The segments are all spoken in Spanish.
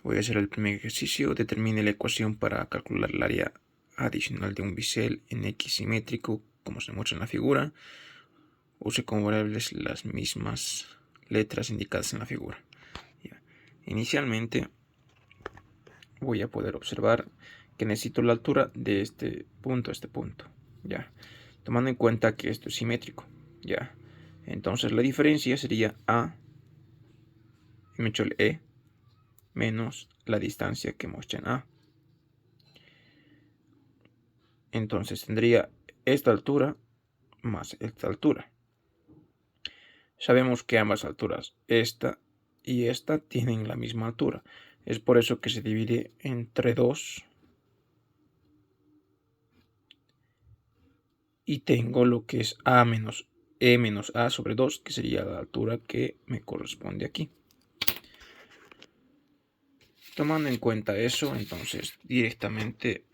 Voy a hacer el primer ejercicio. Determine la ecuación para calcular el área adicional de un bisel en X simétrico, como se muestra en la figura. Use como variables las mismas letras indicadas en la figura. Inicialmente voy a poder observar que necesito la altura de este punto a este punto. Tomando en cuenta que esto es simétrico. Entonces la diferencia sería A, me he hecho el E, menos la distancia que muestra en A. Entonces tendría esta altura más esta altura. Sabemos que ambas alturas, esta y esta, tienen la misma altura. Es por eso que se divide entre 2. Y tengo lo que es A menos E menos A sobre 2, que sería la altura que me corresponde aquí. Tomando en cuenta eso, entonces directamente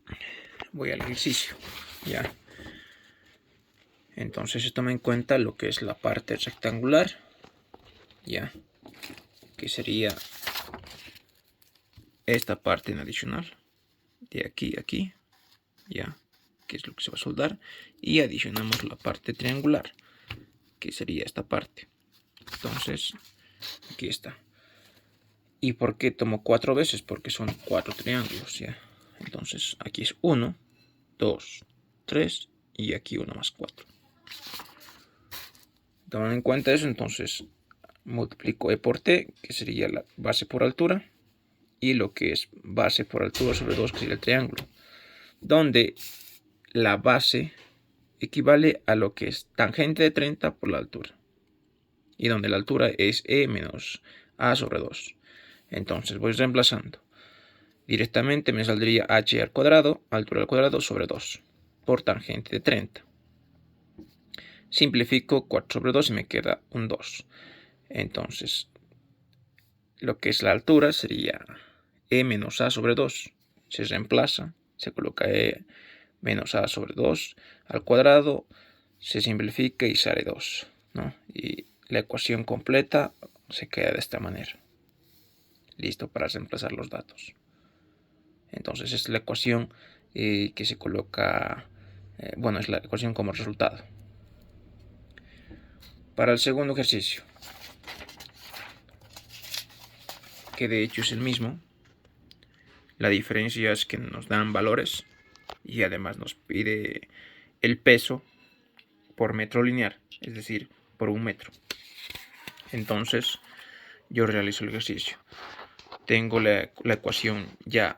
voy al ejercicio. Entonces se toma en cuenta lo que es la parte rectangular, que sería esta parte en adicional, de aquí a aquí, que es lo que se va a soldar, y adicionamos la parte triangular, que sería esta parte. Entonces, aquí está. ¿Y por qué tomo 4 veces? Porque son 4 triángulos, Entonces, aquí es 1, 2, 3, y aquí 1 más 4. Tomando en cuenta eso, entonces multiplico E por T, que sería la base por altura, y lo que es base por altura sobre 2, que sería el triángulo, donde la base equivale a lo que es tangente de 30 por la altura, y donde la altura es E menos A sobre 2. Entonces voy reemplazando. Directamente me saldría h al cuadrado, altura al cuadrado, sobre 2, por tangente de 30. Simplifico 4 sobre 2 y me queda un 2. Entonces, lo que es la altura sería E menos A sobre 2. Se reemplaza, se coloca E menos A sobre 2 al cuadrado, se simplifica y sale 2, Y la ecuación completa se queda de esta manera. Listo para reemplazar los datos. Entonces es la ecuación que se coloca, es la ecuación como resultado. Para el segundo ejercicio, que de hecho es el mismo, la diferencia es que nos dan valores y además nos pide el peso por metro lineal, es decir, por un metro. Entonces yo realizo el ejercicio. Tengo la ecuación ya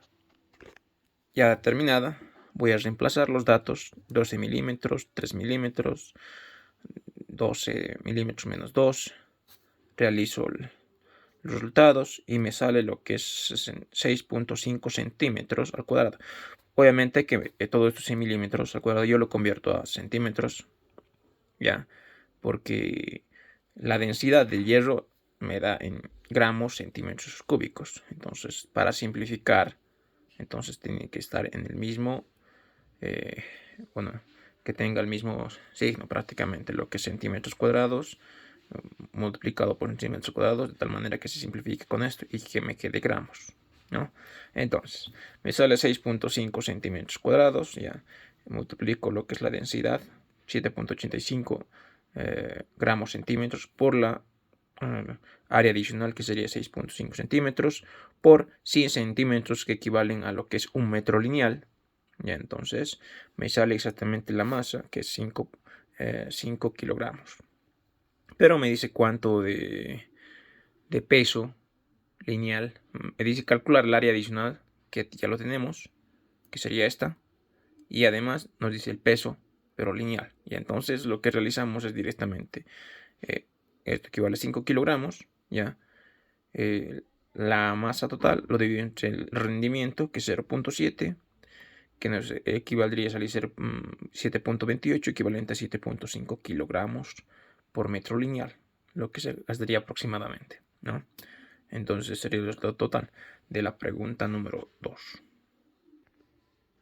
terminada. Voy a reemplazar los datos: 12 milímetros, 3 milímetros, 12 milímetros menos 2. Realizo los resultados y me sale lo que es 6.5 centímetros al cuadrado. Obviamente que todo esto 100 milímetros al cuadrado yo lo convierto a centímetros, porque la densidad del hierro me da en gramos centímetros cúbicos. Entonces, para simplificar, entonces tiene que estar en el mismo, que tenga el mismo signo prácticamente, lo que es centímetros cuadrados multiplicado por centímetros cuadrados, de tal manera que se simplifique con esto y que me quede gramos, Entonces, me sale 6.5 centímetros cuadrados, multiplico lo que es la densidad, 7.85 gramos centímetros, por la área adicional, que sería 6.5 centímetros, por 100 centímetros, que equivalen a lo que es un metro lineal. Entonces me sale exactamente la masa, que es 5 kilogramos. Pero me dice cuánto de peso lineal. Me dice calcular el área adicional, que ya lo tenemos, que sería esta. Y además nos dice el peso, pero lineal. Y entonces lo que realizamos es directamente, esto equivale a 5 kilogramos, la masa total lo divido entre el rendimiento, que es 0.7, que nos equivaldría a salir 7.28, equivalente a 7.5 kilogramos por metro lineal, lo que se gastaría aproximadamente, Entonces sería el resultado total de la pregunta número 2.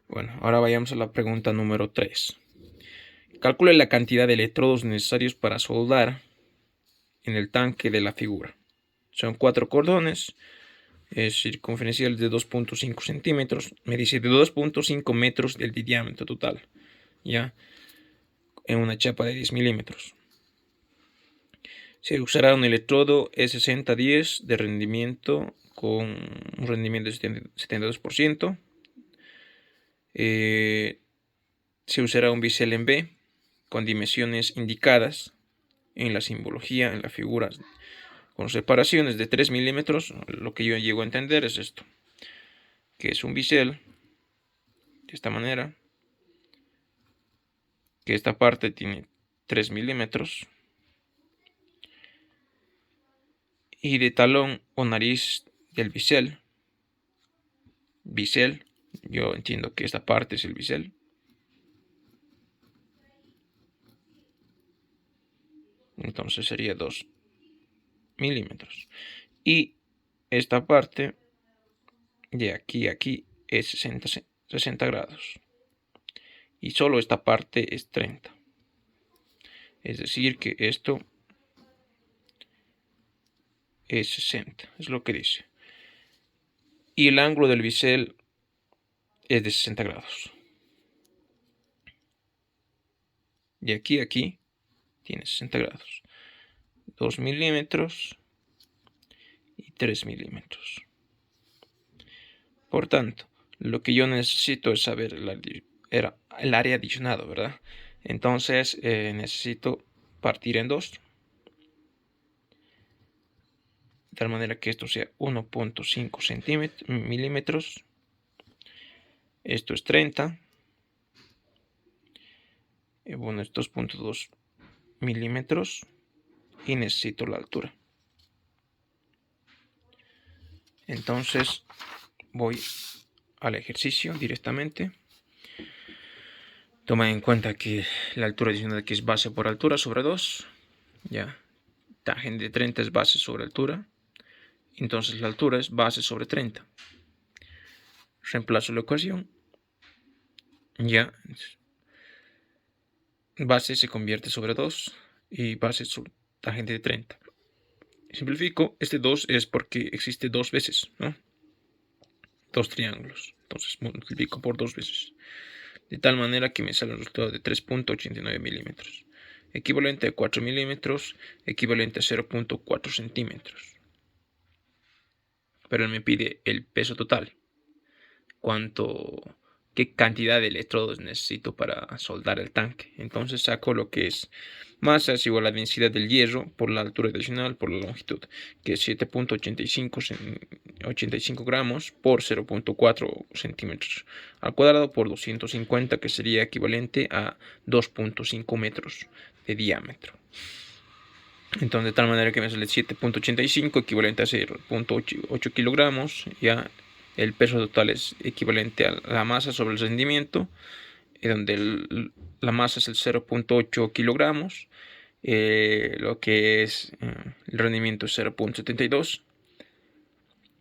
Bueno, ahora vayamos a la pregunta número 3. Calcule la cantidad de electrodos necesarios para soldar en el tanque de la figura. Son 4 cordones es circunferencial de 2.5 centímetros. Me dice de 2.5 metros del diámetro total, ya, en una chapa de 10 milímetros. Se usará un electrodo E6010 de rendimiento con un rendimiento de 72%. Se usará un bisel en B con dimensiones indicadas en la simbología, en la figura, con separaciones de 3 milímetros. Lo que yo llego a entender es esto, que es un bisel de esta manera, que esta parte tiene 3 milímetros, y de talón o nariz del bisel, yo entiendo que esta parte es el bisel, entonces sería 2 milímetros, y esta parte de aquí a aquí es 60 grados, y solo esta parte es 30, es decir que esto es 60, es lo que dice, y el ángulo del bisel es de 60 grados. De aquí a aquí tiene 60 grados, 2 milímetros y 3 milímetros. Por tanto, lo que yo necesito es saber el área adicionado, ¿verdad? Entonces necesito partir en 2, de tal manera que esto sea 1.5 milímetros. Esto es 30. Bueno, es 2.2 milímetros. Y necesito la altura. Entonces voy al ejercicio directamente. Toma en cuenta que la altura adicional aquí es base por altura sobre 2. Ya. Tangente de 30 es base sobre altura. Entonces la altura es base sobre 30. Reemplazo la ecuación. Ya. Base se convierte sobre 2 y base sobre tangente de 30. Simplifico, este 2 es porque existe 2 veces, ¿no? 2 triángulos. Entonces multiplico por 2 veces. De tal manera que me sale el resultado de 3.89 milímetros. Equivalente a 4 milímetros, equivalente a 0.4 centímetros. Pero él me pide el peso total. Qué cantidad de electrodos necesito para soldar el tanque. Entonces saco lo que es masa es igual a la densidad del hierro por la altura adicional por la longitud, que es 7.85 gramos por 0.4 centímetros al cuadrado por 250, que sería equivalente a 2.5 metros de diámetro. Entonces, de tal manera que me sale 7.85 equivalente a 0.8 kilogramos. Ya el peso total es equivalente a la masa sobre el rendimiento, donde la masa es el 0.8 kilogramos. Lo que es el rendimiento es 0.72.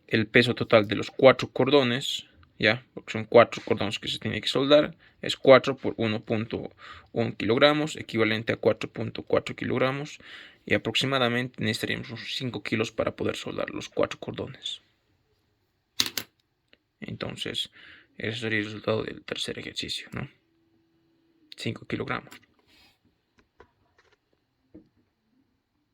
El peso total de los 4 cordones, ya, porque son 4 cordones que se tienen que soldar, es 4 por 1.1 kilogramos, equivalente a 4.4 kilogramos, y aproximadamente necesitaríamos unos 5 kilos para poder soldar los 4 cordones. Entonces, ese sería el resultado del tercer ejercicio, ¿no? 5 kilogramos.